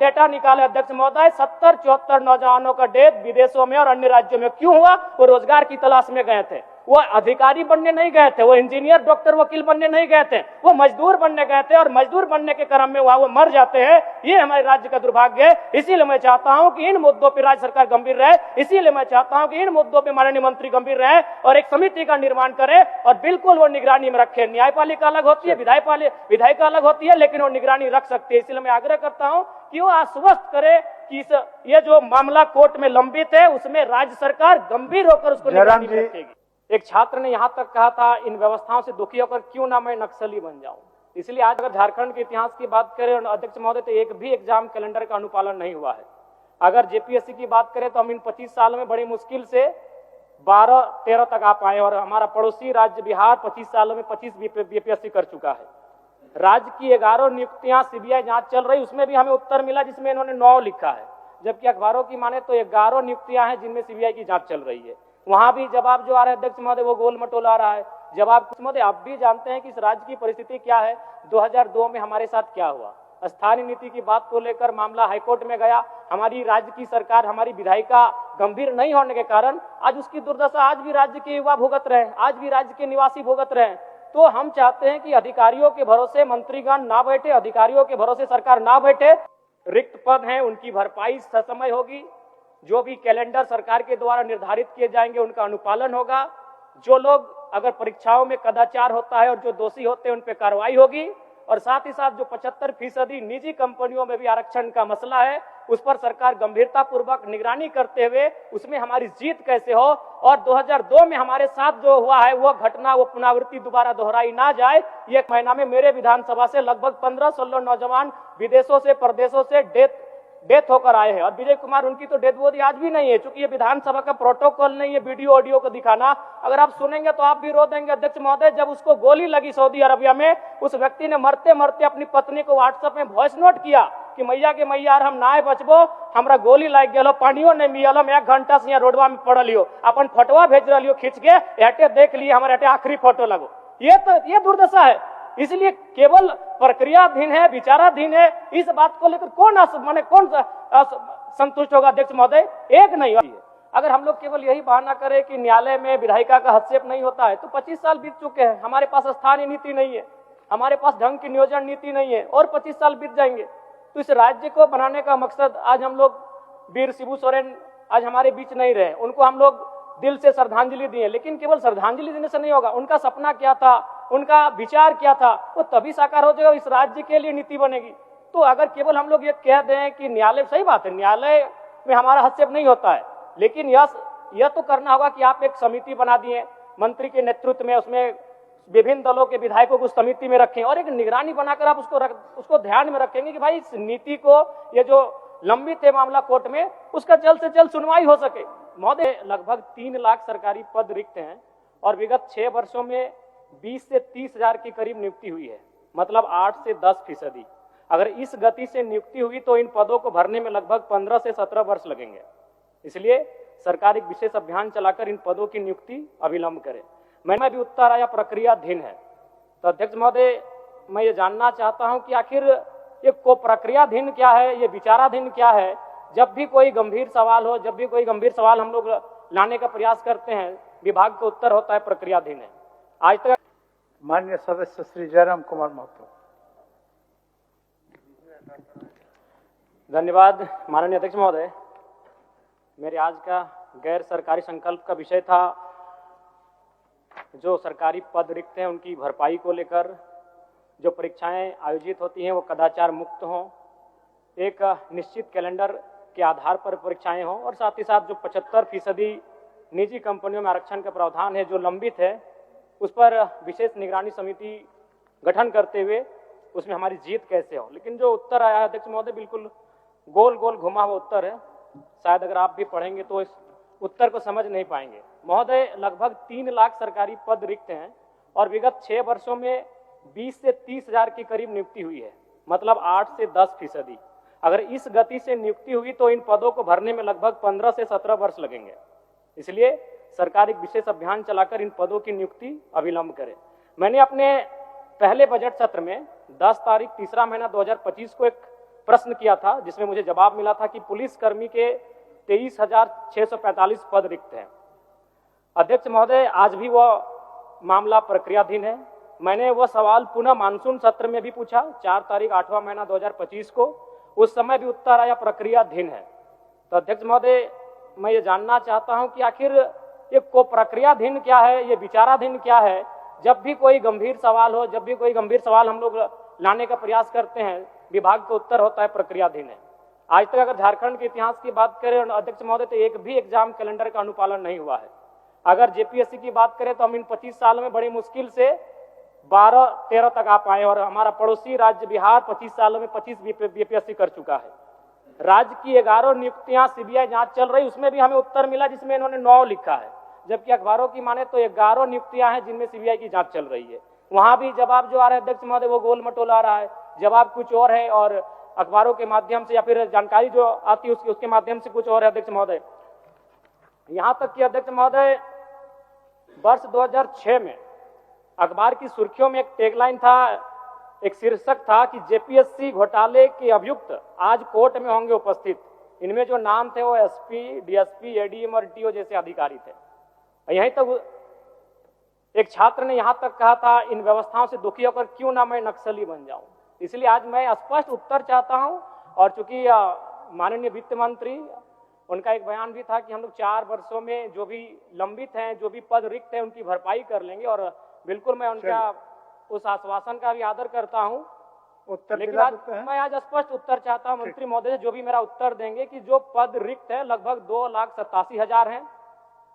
Data निकाले अध्यक्ष महोदय, 70-74 नौजवानों का डेथ विदेशों में और अन्य राज्यों में क्यों हुआ? वो रोजगार की तलाश में गए थे, वो अधिकारी बनने नहीं गए थे, वो इंजीनियर डॉक्टर वकील बनने नहीं गए थे, वो मजदूर बनने गए थे और मजदूर बनने के क्रम में वहां वो मर जाते हैं। ये हमारे राज्य का दुर्भाग्य है। इसीलिए मैं चाहता हूं कि इन मुद्दों पर राज्य सरकार गंभीर रहे, इसीलिए मैं चाहता हूं कि इन मुद्दों पर माननीय मंत्री गंभीर रहे और एक समिति का निर्माण करे और बिल्कुल वो निगरानी में रखे। न्यायपालिका अलग होती है, विधायिका अलग होती है, लेकिन वो निगरानी रख सकती है। इसलिए मैं आग्रह करता हूं कि वो आश्वस्त करे कि ये जो मामला कोर्ट में लंबित है उसमें राज्य सरकार गंभीर होकर उसको निगरानी में रखेगी। एक छात्र ने यहां तक कहा था, इन व्यवस्थाओं से दुखी होकर क्यों ना मैं नक्सली बन जाऊं। इसलिए आज अगर झारखंड के इतिहास की बात करें और अध्यक्ष महोदय, तो एक भी एग्जाम कैलेंडर का अनुपालन नहीं हुआ है। अगर जेपीएससी की बात करें तो हम इन 25 साल में बड़ी मुश्किल से 12-13 तक आ पाए और हमारा पड़ोसी राज्य बिहार 25 सालों में 25 बीपीएससी कर चुका है। राज्य की 11 नियुक्तियां सीबीआई जांच चल रही, उसमें भी हमें उत्तर मिला जिसमें इन्होंने 9 लिखा है, जबकि अखबारों की माने तो 11 नियुक्तियां हैं जिनमें सीबीआई की जांच चल रही है। वहां भी जवाब जो आ रहा है अध्यक्ष महोदय, वो गोल मटोल आ रहा है जवाब। महोदय आप भी जानते हैं कि इस राज्य की परिस्थिति क्या है। 2002 में हमारे साथ क्या हुआ, स्थानीय नीति की बात को लेकर मामला हाईकोर्ट में गया। हमारी राज्य की सरकार, हमारी विधायिका गंभीर नहीं होने के कारण आज उसकी दुर्दशा आज भी राज्य के युवा भुगत रहे हैं, आज भी राज्य के निवासी भुगत रहे हैं। तो हम चाहते हैं कि अधिकारियों के भरोसे मंत्रीगण ना बैठे, अधिकारियों के भरोसे सरकार ना बैठे। रिक्त पद हैं उनकी भरपाई ससमय होगी, जो भी कैलेंडर सरकार के द्वारा निर्धारित किए जाएंगे उनका अनुपालन होगा। जो लोग अगर परीक्षाओं में कदाचार होता है और जो दोषी होते हैं उन पर कार्रवाई होगी। और साथ ही साथ जो 75% निजी कंपनियों में भी आरक्षण का मसला है उस पर सरकार गंभीरता पूर्वक निगरानी करते हुए उसमें हमारी जीत कैसे हो और 2002 में हमारे साथ जो हुआ है वो घटना, वो पुनरावृत्ति दोबारा दोहराई ना जाए। ये एक महीना में मेरे विधानसभा से लगभग 15-16 नौजवान विदेशों से, प्रदेशों से डेथ होकर आए हैं और विजय कुमार उनकी तो डेथ बॉडी आज भी नहीं है, क्योंकि ये विधानसभा का प्रोटोकॉल नहीं है वीडियो ऑडियो को दिखाना। अगर आप सुनेंगे तो आप भी रो देंगे अध्यक्ष महोदय। जब उसको गोली लगी सऊदी अरबिया में, उस व्यक्ति ने मरते मरते अपनी पत्नी को व्हाट्सएप में वॉइस नोट किया कि मैया के मैया हम नाय बचबो, हमरा गोली लग गया, पानियो नहीं मिलल, हम 1 घंटा से यहाँ रोडवा में पड़ल लियो, अपन फोटोआ भेज रही खींच के, एटे देख लिए हमारे एटे आखिरी फोटो लगो। ये दुर्दशा है। इसलिए केवल प्रक्रियाधीन है, विचाराधीन है। इस बात को लेकर कौन संतुष्ट होगा अध्यक्ष महोदय? एक नहीं है। अगर हम लोग केवल यही बहाना करें कि न्यायालय में विधायिका का हस्तक्षेप नहीं होता है तो 25 साल बीत चुके हैं, हमारे पास स्थानीय नीति नहीं है, हमारे पास ढंग की नियोजन नीति नहीं है और 25 साल बीत जाएंगे। तो इस राज्य को बनाने का मकसद, आज हम लोग वीर शिबू सोरेन आज हमारे बीच नहीं रहे, उनको हम लोग दिल से श्रद्धांजलि दिए, लेकिन केवल श्रद्धांजलि देने से नहीं होगा। उनका सपना क्या था, उनका विचार क्या था, वो तभी साकार हो जाएगा, इस राज्य के लिए नीति बनेगी। तो अगर केवल हम लोग ये कह दें कि न्यायालय, सही बात है न्यायालय में हमारा हस्तक्षेप नहीं होता है, लेकिन यह तो करना होगा कि आप एक समिति बना दिए मंत्री के नेतृत्व में, उसमें विभिन्न दलों के विधायकों को समिति में रखें और एक निगरानी बनाकर आप उसको ध्यान में रखेंगे कि भाई इस नीति को, ये जो लंबित है मामला कोर्ट में, उसका जल्द से जल्द सुनवाई हो सके। महोदय लगभग 3 लाख सरकारी पद रिक्त हैं और विगत 6 वर्षों में 20 से 30 हजार के करीब नियुक्ति हुई है, मतलब 8 से 10%। अगर इस गति से नियुक्ति हुई तो इन पदों को भरने में लगभग 15 से 17 वर्ष लगेंगे। इसलिए सरकार एक विशेष अभियान चलाकर इन पदों की नियुक्ति अविलंब करे। मैंने भी उत्तर आया प्रक्रियाधीन है, तो अध्यक्ष महोदय मैं ये जानना चाहता हूं कि आखिर ये प्रक्रियाधीन क्या है, ये विचाराधीन क्या है। जब भी कोई गंभीर सवाल हो, जब भी कोई गंभीर सवाल हम लोग लाने का प्रयास करते हैं, विभाग का उत्तर होता है प्रक्रियाधीन है। आज तक माननीय सदस्य श्री जयराम कुमार महतो। धन्यवाद माननीय अध्यक्ष महोदय। मेरे आज का गैर सरकारी संकल्प का विषय था जो सरकारी पद रिक्त हैं उनकी भरपाई को लेकर, जो परीक्षाएं आयोजित होती हैं वो कदाचार मुक्त हों, एक निश्चित कैलेंडर के आधार पर परीक्षाएं हों और साथ ही साथ जो 75% निजी कंपनियों में आरक्षण का प्रावधान है जो लंबित है, उस पर विशेष निगरानी समिति गठन करते हुए उसमें हमारी जीत कैसे हो। लेकिन जो उत्तर आया है अध्यक्ष महोदय, बिल्कुल गोल गोल घुमा हुआ उत्तर है। शायद अगर आप भी पढ़ेंगे तो इस उत्तर को समझ नहीं पाएंगे। महोदय लगभग 3 लाख सरकारी पद रिक्त हैं और विगत 6 वर्षों में 20 से 30 हजार के करीब नियुक्ति हुई है, मतलब 8 से 10%। अगर इस गति से नियुक्ति हुई तो इन पदों को भरने में लगभग 15 से 17 वर्ष लगेंगे। इसलिए सरकार एक विशेष अभियान चलाकर इन पदों की नियुक्ति अविलंब करे। मैंने अपने पहले बजट सत्र में 10 तारीख 3रा महीना 2025 को एक प्रश्न किया था, जिसमें मुझे जवाब मिला था कि पुलिस कर्मी के 23,645 पद रिक्त हैं। अध्यक्ष महोदय, आज भी वह मामला प्रक्रियाधीन है। मैंने वह सवाल पुनः मानसून सत्र में भी पूछा, 4 तारीख 8वां महीना 2025 को। उस समय भी उत्तर आया प्रक्रियाधीन है। तो अध्यक्ष महोदय, मैं ये जानना चाहता हूं कि आखिर ये को प्रक्रियाधीन क्या है, ये विचाराधीन क्या है। जब भी कोई गंभीर सवाल हो, जब भी कोई गंभीर सवाल हम लोग लाने का प्रयास करते हैं, विभाग का उत्तर होता है प्रक्रियाधीन है। आज तक अगर झारखंड के इतिहास की बात करें अध्यक्ष महोदय, तो एक भी एग्जाम कैलेंडर का अनुपालन नहीं हुआ है। अगर जेपीएससी की बात करें तो हम इन 25 साल में बड़ी मुश्किल से 12-13 तक आ पाए, और हमारा पड़ोसी राज्य बिहार 25 सालों में 25 बीपीएससी कर चुका है। राज्य की 11 नियुक्तियां सीबीआई जांच चल रही, उसमें भी हमें उत्तर मिला जिसमें इन्होंने 9 लिखा है, जबकि अखबारों की माने तो 11 नियुक्तियां हैं जिनमें सीबीआई की जांच चल रही है। वहां भी जवाब जो आ रहा है अध्यक्ष महोदय, वो गोल मटोल आ रहा है, जवाब कुछ और है और अखबारों के माध्यम से या फिर जानकारी जो आती है उसके माध्यम से कुछ और है। अध्यक्ष महोदय, यहां तक कि अध्यक्ष महोदय, वर्ष 2006 में अखबार की सुर्खियों में एक टैगलाइन था, एक शीर्षक था कि जेपीएससी घोटाले के अभियुक्त आज कोर्ट में होंगे उपस्थित। इनमें जो नाम थे वो एसपी, डीएसपी, एडीएम और टीओ जैसे अधिकारी थे। यहीं तक एक छात्र ने यहां तक कहा था, इन व्यवस्थाओं से दुखी होकर क्यों ना मैं नक्सली बन जाऊं। इसलिए आज मैं स्पष्ट उत्तर चाहता हूं। और चूंकि माननीय वित्त मंत्री, उनका एक बयान भी था कि हम लोग 4 वर्षों में जो भी लंबित हैं, जो भी पद रिक्त हैं, उनकी भरपाई कर लेंगे। और बिल्कुल मैं उनका उस आश्वासन का भी आदर करता हूं। उत्तर लेकिन आज मैं आज स्पष्ट उत्तर चाहता हूं मंत्री महोदय से, जो भी मेरा उत्तर देंगे कि जो पद रिक्त है लगभग 2,87,000 हैं,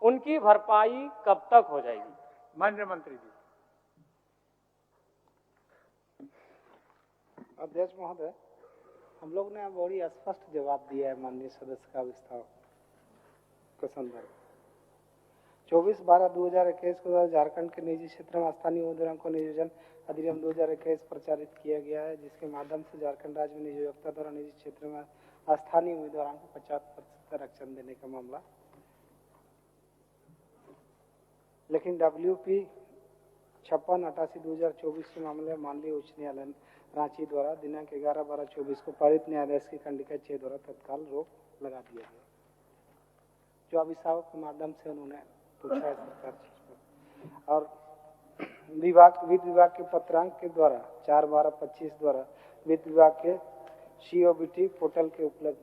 उनकी भरपाई कब तक हो जाएगी। माननीय मंत्री जी। अध्यक्ष महोदय, हम लोग ने बड़ी स्पष्ट जवाब दिया है माननीय सदस्य का विस्तार के संदर्भ। 24/12/2021 को झारखंड के निजी क्षेत्र में स्थानीय उम्मीदवारों को नियोजन अधिनियम 2021 प्रचारित किया गया है, जिसके माध्यम से झारखंड राज्य में नियोक्ता द्वारा निजी क्षेत्र में स्थानीय उम्मीदवारों को 50% आरक्षण देने का मामला। लेकिन WP 56/88/2024 के मामले में माननीय उच्च न्यायालय रांची द्वारा दिनांक 11/12/24 को पारित न्यायाधीश की खंडिका 6 द्वारा तत्काल रोक लगा दिया गया, जो अभिभावक के माध्यम से उन्होंने पूछा है सरकार पर। और वित्त विभाग के पत्रांक के द्वारा 4/12/25 द्वारा वित्त विभाग के COBT पोर्टल के उपलब्ध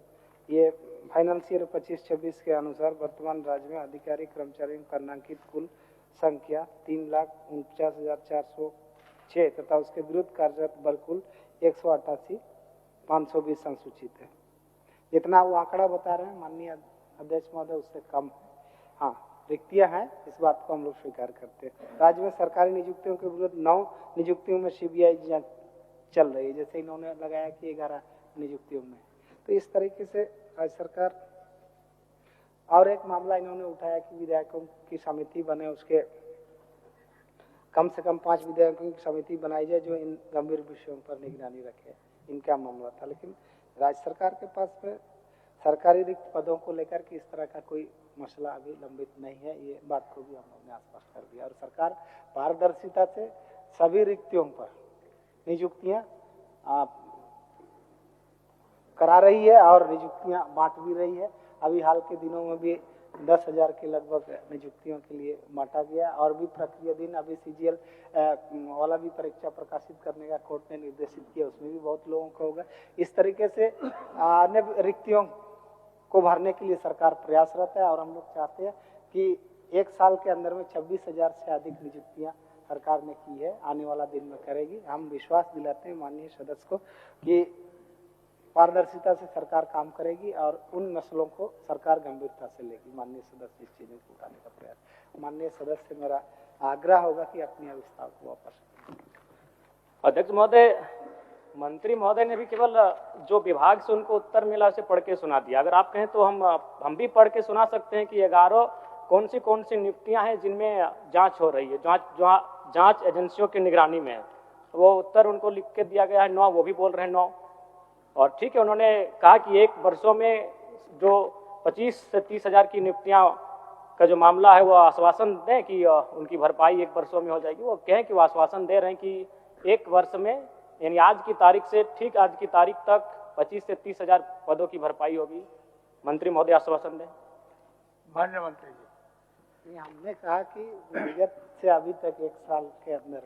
ये फाइनेंशियल 25-26 के अनुसार वर्तमान राज्य में अधिकारी कर्मचारियों का नामांकित कुल संख्या 3,49,406 तथा उसके विरुद्ध कार्यरत बल कुल 188,520 संसूचित है। जितना वो आंकड़ा बता रहे हैं माननीय अध्यक्ष महोदय, उससे कम है। हाँ, रिक्तियां हैं, इस बात को हम लोग स्वीकार करते हैं। राज्य में सरकारी नियुक्तियों के विरुद्ध 9 नियुक्तियों में सीबीआई जांच चल रही है, जैसे इन्होंने लगाया कि 11 नियुक्तियों में। तो इस तरीके से राज्य सरकार, और एक मामला इन्होंने उठाया कि विधायकों की समिति बने, उसके कम से कम 5 विधायकों की समिति बनाई जाए जो इन गंभीर विषयों पर निगरानी रखे, इनका मामला था। लेकिन राज्य सरकार के पास में सरकारी रिक्त पदों को लेकर के इस तरह का कोई मसला अभी लंबित नहीं है, ये बात को भी हम लोग ने स्पष्ट कर दिया। और सरकार पारदर्शिता से सभी रिक्तियों पर नियुक्तियां करा रही है और नियुक्तियां बांट भी रही है। अभी हाल के दिनों में भी 10,000 के लगभग नियुक्तियों के लिए बांटा गया, और भी प्रक्रियाधीन अभी CGL वाला भी परीक्षा प्रकाशित करने का कोर्ट ने निर्देशित किया, उसमें भी बहुत लोगों को होगा। इस तरीके से अन्य रिक्तियों को भरने के लिए सरकार प्रयासरत है, और हम लोग चाहते हैं कि 1 साल के अंदर में 26,000 से अधिक नियुक्तियां सरकार ने की है, आने वाला दिन में करेगी। हम विश्वास दिलाते हैं माननीय सदस्य को कि पारदर्शिता से सरकार काम करेगी और उन मसलों को सरकार गंभीरता से लेगी। माननीय सदस्य इस चीजों को उठाने का प्रयास, माननीय सदस्य से मेरा आग्रह होगा कि अपने अविस्तार को वापस। अध्यक्ष महोदय, मंत्री महोदय ने भी केवल जो विभाग से उनको उत्तर मिला उसे पढ़ के सुना दिया। अगर आप कहें तो हम भी पढ़ के सुना सकते हैं कि 11 कौन सी नियुक्तियां हैं जिनमें जांच हो रही है, जांच एजेंसियों की निगरानी में है। वो उत्तर उनको लिख के दिया गया है 9, वो भी बोल रहे हैं 9। और ठीक है, उन्होंने कहा कि 1 वर्षों में जो 25 से 30,000 की नियुक्तियां का जो मामला है वो आश्वासन दें कि उनकी भरपाई 1 वर्षों में हो जाएगी। वो कहें कि वो आश्वासन दे रहे हैं कि 1 वर्ष में, यानी आज की तारीख से ठीक आज की तारीख तक 25 से 30 हजार पदों की भरपाई होगी। मंत्री महोदय आश्वासन दें। माननीय मंत्री जी। नहीं, हमने कहा कि विगत से अभी तक 1 साल के अंदर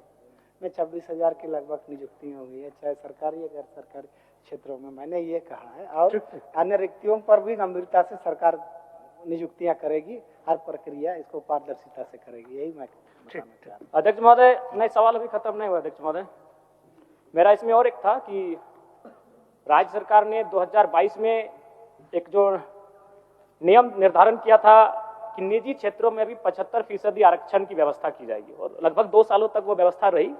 में 26,000 के लगभग नियुक्ति हो गई है, चाहे सरकारी या गैर सरकारी क्षेत्रों में। मैंने ये कहा है, और अन्य रिक्तियों पर भी गंभीरता से सरकार नियुक्तियां करेगी, हर प्रक्रिया इसको पारदर्शिता से करेगी, यही मैं बताना चाह रहा हूं। अध्यक्ष महोदय, नहीं, सवाल अभी खत्म नहीं हुआ अध्यक्ष महोदय। मेरा इसमें और एक था कि राज्य सरकार ने 2022 में एक जो नियम निर्धारण किया था कि निजी क्षेत्रों में भी 75% आरक्षण की व्यवस्था की जाएगी, और लगभग 2 सालों तक वो व्यवस्था रही।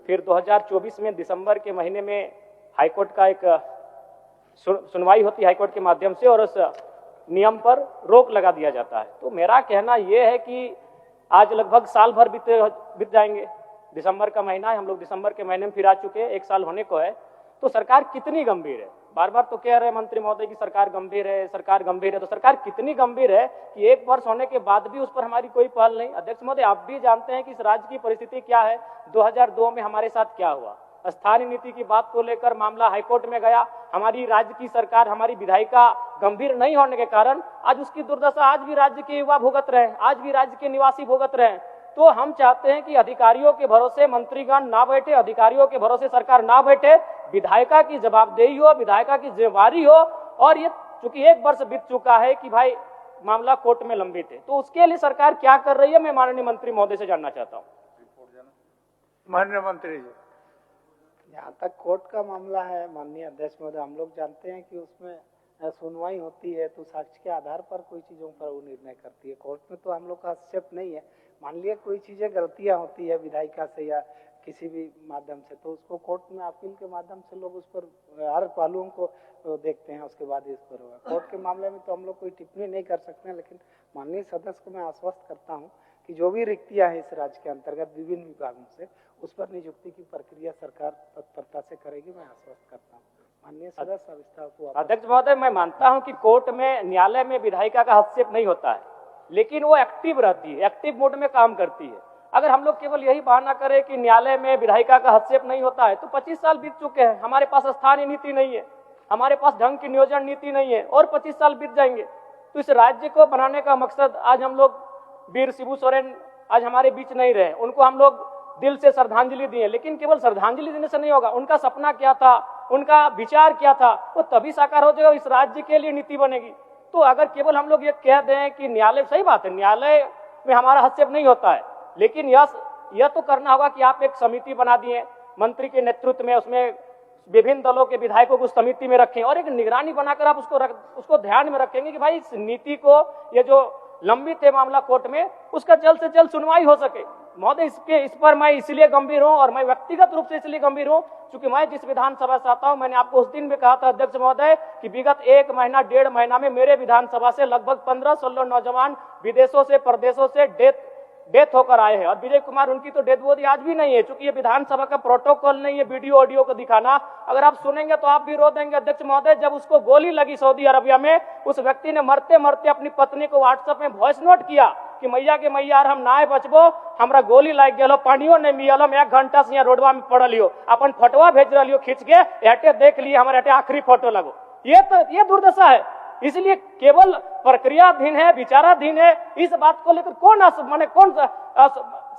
फिर 2024 में दिसंबर के महीने में हाईकोर्ट का एक सुनवाई होती है हाईकोर्ट के माध्यम से, और उस नियम पर रोक लगा दिया जाता है। तो मेरा कहना यह है कि आज लगभग साल भर बीत जाएंगे, दिसंबर का महीना है, हम लोग दिसंबर के महीने में फिर आ चुके हैं, 1 साल होने को है। तो सरकार कितनी गंभीर है? बार बार तो कह रहे हैं मंत्री महोदय की सरकार गंभीर है, सरकार गंभीर है। तो सरकार कितनी गंभीर है कि 1 वर्ष होने के बाद भी उस पर हमारी कोई पहल नहीं? अध्यक्ष महोदय, आप भी जानते हैं कि इस राज्य की परिस्थिति क्या है। 2002 में हमारे साथ क्या हुआ, स्थानीय नीति की बात को लेकर मामला हाईकोर्ट में गया। हमारी राज्य की सरकार, हमारी विधायिका गंभीर नहीं होने के कारण आज उसकी दुर्दशा आज भी राज्य के युवा भुगत रहे हैं, आज भी राज्य के निवासी भुगत रहे हैं। तो हम चाहते हैं कि अधिकारियों के भरोसे मंत्रीगण ना बैठे, अधिकारियों के भरोसे सरकार ना बैठे, विधायिका की जवाबदेही हो, विधायिका की जिम्मेवारी हो। और ये चूंकि 1 वर्ष बीत चुका है कि भाई मामला कोर्ट में लंबित है, तो उसके लिए सरकार क्या कर रही है, मैं माननीय मंत्री महोदय से जानना चाहता हूँ। माननीय मंत्री जी। जहाँ तक कोर्ट का मामला है माननीय अध्यक्ष महोदय, हम लोग जानते हैं कि उसमें सुनवाई होती है तो साक्ष्य के आधार पर कोई चीजों पर वो निर्णय करती है। कोर्ट में तो हम लोग का हस्तक्षेप नहीं है। मान लिया कोई चीजें गलतियां होती है विधायिका से या किसी भी माध्यम से, तो उसको कोर्ट में अपील के माध्यम से लोग उस पर हर पहलुओं को देखते हैं, उसके बाद इस पर होगा। कोर्ट के मामले में तो हम लोग कोई टिप्पणी नहीं कर सकते हैं, लेकिन माननीय सदस्य को मैं आश्वस्त करता हूँ कि जो भी रिक्तियां है इस राज्य के अंतर्गत विभिन्न विभागों से, उस पर नियुक्ति की प्रक्रिया सरकार तत्परता से करेगी, मैं आश्वस्त करता हूँ। माननीय सदस्य विस्तार को। अध्यक्ष महोदय, मैं मानता हूं कि कोर्ट में, न्यायालय में विधायिका का हस्तक्षेप नहीं होता है, लेकिन वो एक्टिव रहती है, एक्टिव मोड में काम करती है। अगर हम लोग केवल यही बहाना करें कि न्यायालय में विधायिका का हस्तक्षेप नहीं होता है, तो 25 साल बीत चुके हैं, हमारे पास स्थानीय नीति नहीं है, हमारे पास ढंग की नियोजन नीति नहीं है, और 25 साल बीत जाएंगे। तो इस राज्य को बनाने का मकसद, आज हम लोग वीर शिबू सोरेन आज हमारे बीच नहीं रहे, उनको हम लोग दिल से श्रद्धांजलि दिए, लेकिन केवल श्रद्धांजलि देने से नहीं होगा। उनका सपना क्या था, उनका विचार क्या था, वो तभी साकार हो जाएगा, इस राज्य के लिए नीति बनेगी। तो अगर केवल हम लोग ये कह दें कि न्यायालय, सही बात है न्यायालय में हमारा हस्तक्षेप नहीं होता है, लेकिन यह तो करना होगा कि आप एक समिति बना दिए मंत्री के नेतृत्व में, उसमें विभिन्न दलों के विधायकों को समिति में रखें और एक निगरानी बनाकर आप उसको ध्यान में रखेंगे कि भाई इस नीति को, ये जो लंबित है मामला कोर्ट में, उसका जल्द से जल्द सुनवाई हो सके। महोदय, इस पर मैं इसलिए गंभीर हूं, और मैं व्यक्तिगत रूप से इसलिए गंभीर हूं क्योंकि मैं जिस विधानसभा से आता हूं, मैंने आपको उस दिन भी कहा था अध्यक्ष महोदय कि विगत 1 महीना 1.5 महीना में मेरे विधानसभा से लगभग 15-16 नौजवान विदेशों से, प्रदेशों से डेथ होकर आए हैं, और विजय कुमार उनकी तो डेथ बॉडी आज भी नहीं है, क्योंकि ये विधानसभा का प्रोटोकॉल नहीं है वीडियो ऑडियो को दिखाना। अगर आप सुनेंगे तो आप भी रो देंगे अध्यक्ष महोदय। जब उसको गोली लगी सऊदी अरबिया में, उस व्यक्ति ने मरते मरते अपनी पत्नी को व्हाट्सएप में वॉइस नोट किया कि मैया के मैया हम नाय बचबो, हमरा गोली लग गया, पानियो नहीं मिलल, हम 1 घंटा से यहाँ रोडवा में पड़ल लियो, अपन फोटोआ भेज रही खींच के, एटे देख लिए हमारे एटे आखिरी फोटो लगो। ये दुर्दशा है। इसलिए केवल प्रक्रियाधीन है, विचाराधीन है, इस बात को लेकर कौन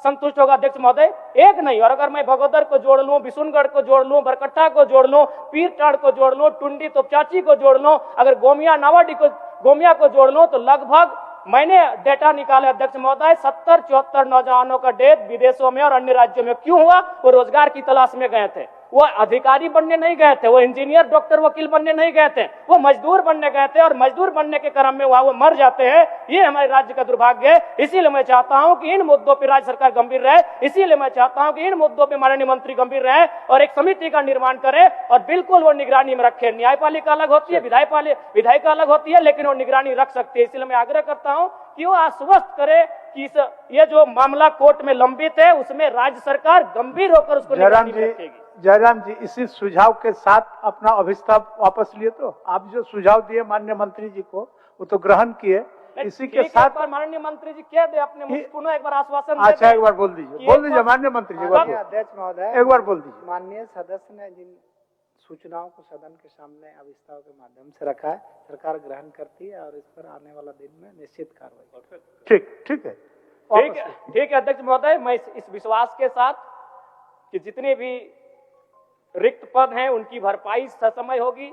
संतुष्ट होगा अध्यक्ष महोदय? एक नहीं। और अगर मैं भगोदर को जोड़ लूं, बिशुनगढ़ को जोड़ लूं, बरकट्ठा को जोड़ लूं, पीरटाड़ को जोड़ लूं, टुंडी तोपचाची को जोड़ लूं, अगर गोमिया को जोड़ लूं, तो लगभग मैंने डेटा निकाले अध्यक्ष महोदय, 70-74 नौजवानों का डेथ विदेशों में और अन्य राज्यों में क्यों हुआ? वो रोजगार की तलाश में गए थे, वो अधिकारी बनने नहीं गए थे, वो इंजीनियर, डॉक्टर, वकील बनने नहीं गए थे, वो मजदूर बनने गए थे, और मजदूर बनने के क्रम में वो मर जाते हैं। ये हमारे राज्य का दुर्भाग्य है। इसीलिए मैं चाहता हूं कि इन मुद्दों पर राज्य सरकार गंभीर रहे, इसीलिए मैं चाहता हूं कि इन मुद्दों पर माननीय मंत्री गंभीर रहे और एक समिति का निर्माण करे और बिल्कुल वो निगरानी में रखे। न्यायपालिका अलग होती है, विधायिका अलग होती है, लेकिन वो निगरानी रख सकती है। इसलिए मैं आग्रह करता हूं कि वो आश्वस्त करे कि ये जो मामला कोर्ट में लंबित है, उसमें राज्य सरकार गंभीर होकर उसको निगरानी में रखेगी। जयराम जी, इसी सुझाव के साथ अपना अभिस्ताव वापस लिए। तो आप जो सुझाव दिए माननीय मंत्री जी को, वो तो ग्रहण किए। इसी के साथ माननीय मंत्री जी कह दे अपने मुझ पुनः एक बार आश्वासन। अच्छा, एक बार बोल दीजिए माननीय मंत्री जी, अध्यक्ष महोदय, एक बार बोल दीजिए। माननीय सदस्य ने जिन सूचनाओं को सदन के सामने अविस्ताव के माध्यम से रखा है, सरकार ग्रहण करती है और इस पर आने वाला दिन में निश्चित कार्रवाई। ठीक है ठीक है अध्यक्ष महोदय, मैं इस विश्वास के साथ कि जितने भी रिक्त पद हैं उनकी भरपाई ससमय होगी,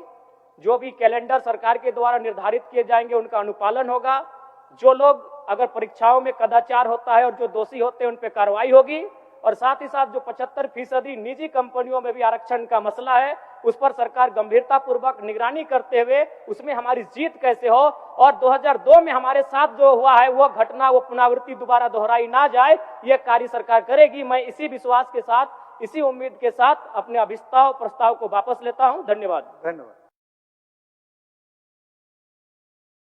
जो भी कैलेंडर सरकार के द्वारा निर्धारित किए जाएंगे उनका अनुपालन होगा, जो लोग अगर परीक्षाओं में कदाचार होता है और जो दोषी होते हैं उन पर कार्रवाई होगी, और साथ ही साथ जो 75% निजी कंपनियों में भी आरक्षण का मसला है उस पर सरकार गंभीरता पूर्वक निगरानी करते हुए उसमें हमारी जीत कैसे हो और 2002 में हमारे साथ जो हुआ है वो घटना, वो पुनरावृत्ति दोबारा दोहराई ना जाए, ये कार्य सरकार करेगी। मैं इसी विश्वास के साथ, इसी उम्मीद के साथ अपने अभिस्ताव प्रस्ताव को वापस लेता हूं। धन्यवाद।